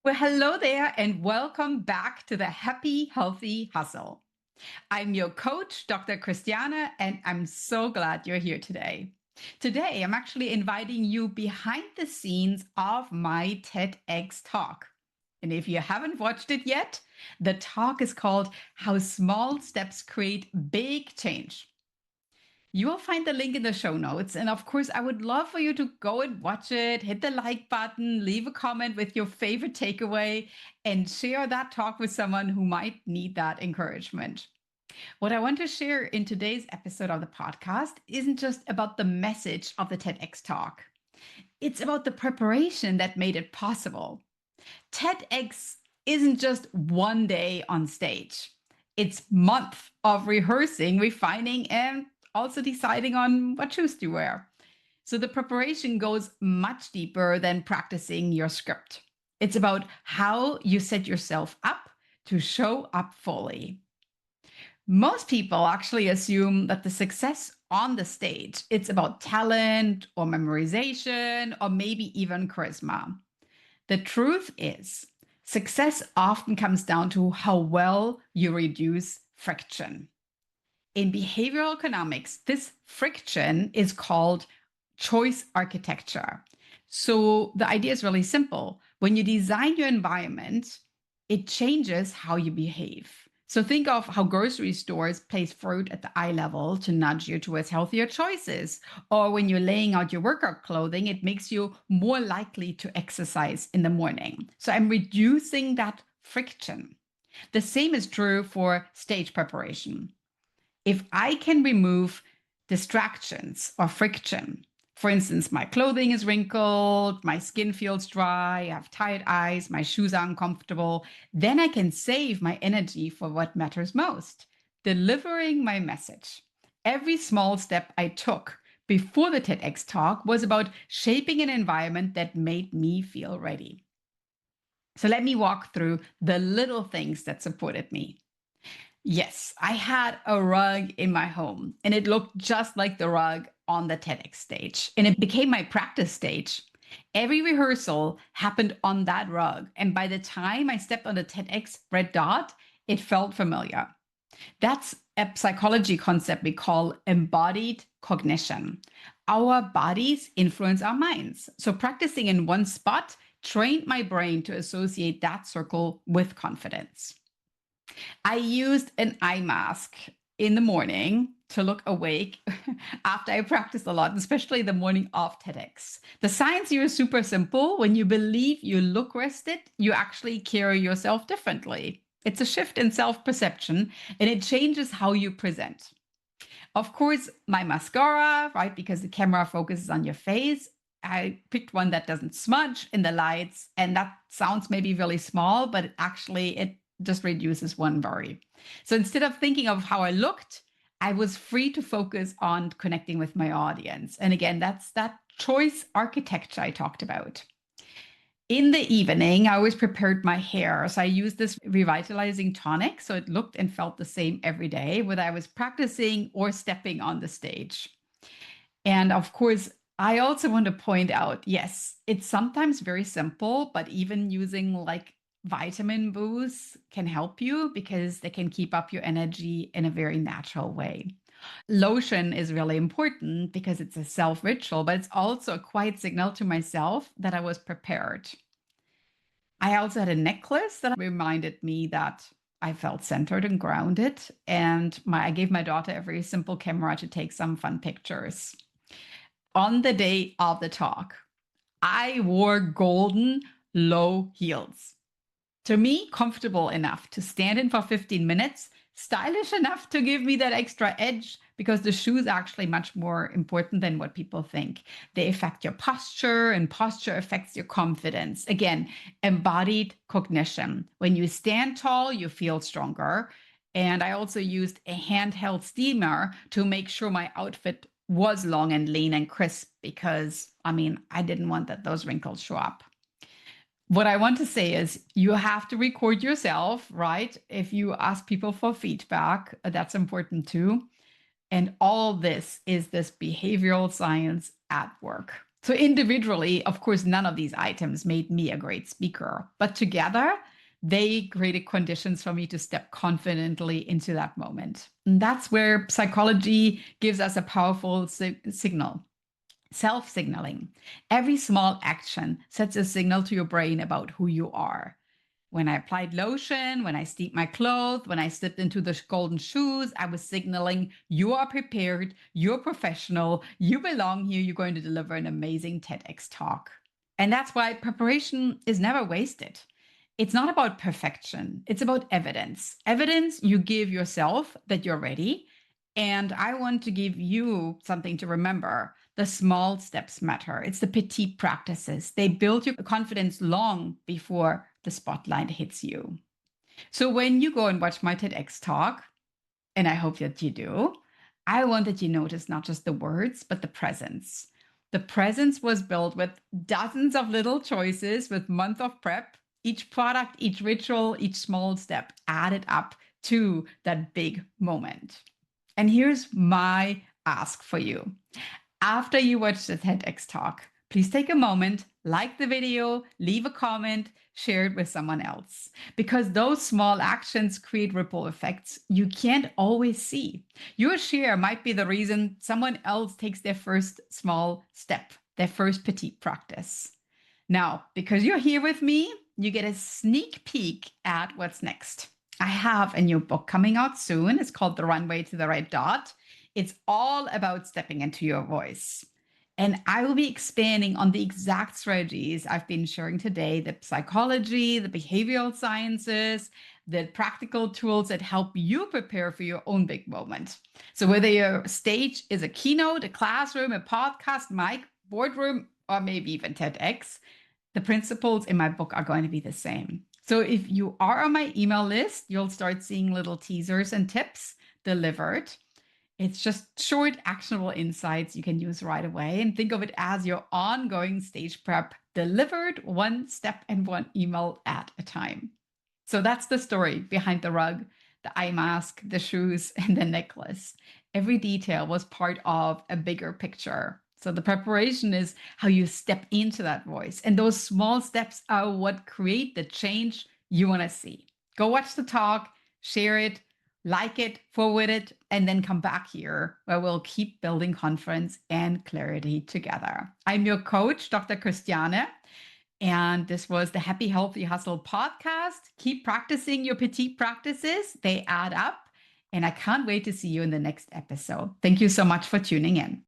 Well, hello there, and welcome back to the Happy Healthy Hustle. I'm your coach, Dr. Christiana, and I'm so glad you're here today. Today, I'm actually inviting you behind the scenes of my TEDx talk. And if you haven't watched it yet, the talk is called How Small Steps Create Big Change. You will find the link in the show notes. And of course, I would love for you to go and watch it, hit the like button, leave a comment with your favorite takeaway, and share that talk with someone who might need that encouragement. What I want to share in today's episode of the podcast isn't just about the message of the TEDx talk, it's about the preparation that made it possible. TEDx isn't just one day on stage. It's months of rehearsing, refining, and also deciding on what shoes to wear. So the preparation goes much deeper than practicing your script. It's about how you set yourself up to show up fully. Most people actually assume that the success on the stage, it's about talent or memorization or maybe even charisma. The truth is, success often comes down to how well you reduce friction. In behavioral economics, this friction is called choice architecture. So the idea is really simple. When you design your environment, it changes how you behave. So think of how grocery stores place fruit at the eye level to nudge you towards healthier choices. Or when you're laying out your workout clothing, it makes you more likely to exercise in the morning. So I'm reducing that friction. The same is true for stage preparation. If I can remove distractions or friction, for instance, my clothing is wrinkled, my skin feels dry, I have tired eyes, my shoes are uncomfortable, then I can save my energy for what matters most, delivering my message. Every small step I took before the TEDx talk was about shaping an environment that made me feel ready. So let me walk through the little things that supported me. Yes, I had a rug in my home, and it looked just like the rug on the TEDx stage, and it became my practice stage. Every rehearsal happened on that rug, and by the time I stepped on the TEDx red dot, it felt familiar. That's a psychology concept we call embodied cognition. Our bodies influence our minds. So practicing in one spot trained my brain to associate that circle with confidence. I used an eye mask in the morning to look awake after I practiced a lot, especially the morning of TEDx. The science here is super simple. When you believe you look rested, you actually carry yourself differently. It's a shift in self perception and it changes how you present. Of course, my mascara, right? Because the camera focuses on your face. I picked one that doesn't smudge in the lights. And that sounds maybe really small, but it just reduces one worry. So instead of thinking of how I looked, I was free to focus on connecting with my audience. And again, that's that choice architecture I talked about. In the evening, I always prepared my hair. So I used this revitalizing tonic. So it looked and felt the same every day, whether I was practicing or stepping on the stage. And of course, I also want to point out yes, it's sometimes very simple, but even using like vitamin boosts can help you because they can keep up your energy in a very natural way. Lotion is really important because it's a self ritual, but it's also a quiet signal to myself that I was prepared. I also had a necklace that reminded me that I felt centered and grounded. And I gave my daughter a very simple camera to take some fun pictures. On the day of the talk, I wore golden low heels. To me, comfortable enough to stand in for 15 minutes, stylish enough to give me that extra edge because the shoes are actually much more important than what people think. They affect your posture, and posture affects your confidence. Again, embodied cognition. When you stand tall, you feel stronger. And I also used a handheld steamer to make sure my outfit was long and lean and crisp because, I didn't want those wrinkles show up. What I want to say is you have to record yourself, right? If you ask people for feedback, that's important too. And all this is this behavioral science at work. So individually, of course, none of these items made me a great speaker, but together they created conditions for me to step confidently into that moment. And that's where psychology gives us a powerful signal. Self-signaling. Every small action sets a signal to your brain about who you are. When I applied lotion, when I steamed my clothes, when I stepped into the golden shoes, I was signaling you are prepared, you're professional, you belong here, you're going to deliver an amazing TEDx talk. And that's why preparation is never wasted. It's not about perfection, it's about evidence. Evidence you give yourself that you're ready. And I want to give you something to remember. The small steps matter. It's the petite practices. They build your confidence long before the spotlight hits you. So when you go and watch my TEDx talk, and I hope that you do, I want that you notice not just the words, but the presence. The presence was built with dozens of little choices, with months of prep. Each product, each ritual, each small step added up to that big moment. And here's my ask for you. After you watch the TEDx talk, please take a moment, like the video, leave a comment, share it with someone else. Because those small actions create ripple effects you can't always see. Your share might be the reason someone else takes their first small step, their first petite practice. Now, because you're here with me, you get a sneak peek at what's next. I have a new book coming out soon. It's called The Runway to the Right Dot. It's all about stepping into your voice. And I will be expanding on the exact strategies I've been sharing today, the psychology, the behavioral sciences, the practical tools that help you prepare for your own big moment. So whether your stage is a keynote, a classroom, a podcast, mic, boardroom, or maybe even TEDx, the principles in my book are going to be the same. So if you are on my email list, you'll start seeing little teasers and tips delivered. It's just short, actionable insights you can use right away, and think of it as your ongoing stage prep delivered one step and one email at a time. So that's the story behind the rug, the eye mask, the shoes, and the necklace. Every detail was part of a bigger picture. So the preparation is how you step into that voice. And those small steps are what create the change you want to see. Go watch the talk, share it, like it, forward it, and then come back here where we'll keep building confidence and clarity together. I'm your coach, Dr. Christiane, and this was the Happy Healthy Hustle podcast. Keep practicing your petite practices. They add up, and I can't wait to see you in the next episode. Thank you so much for tuning in.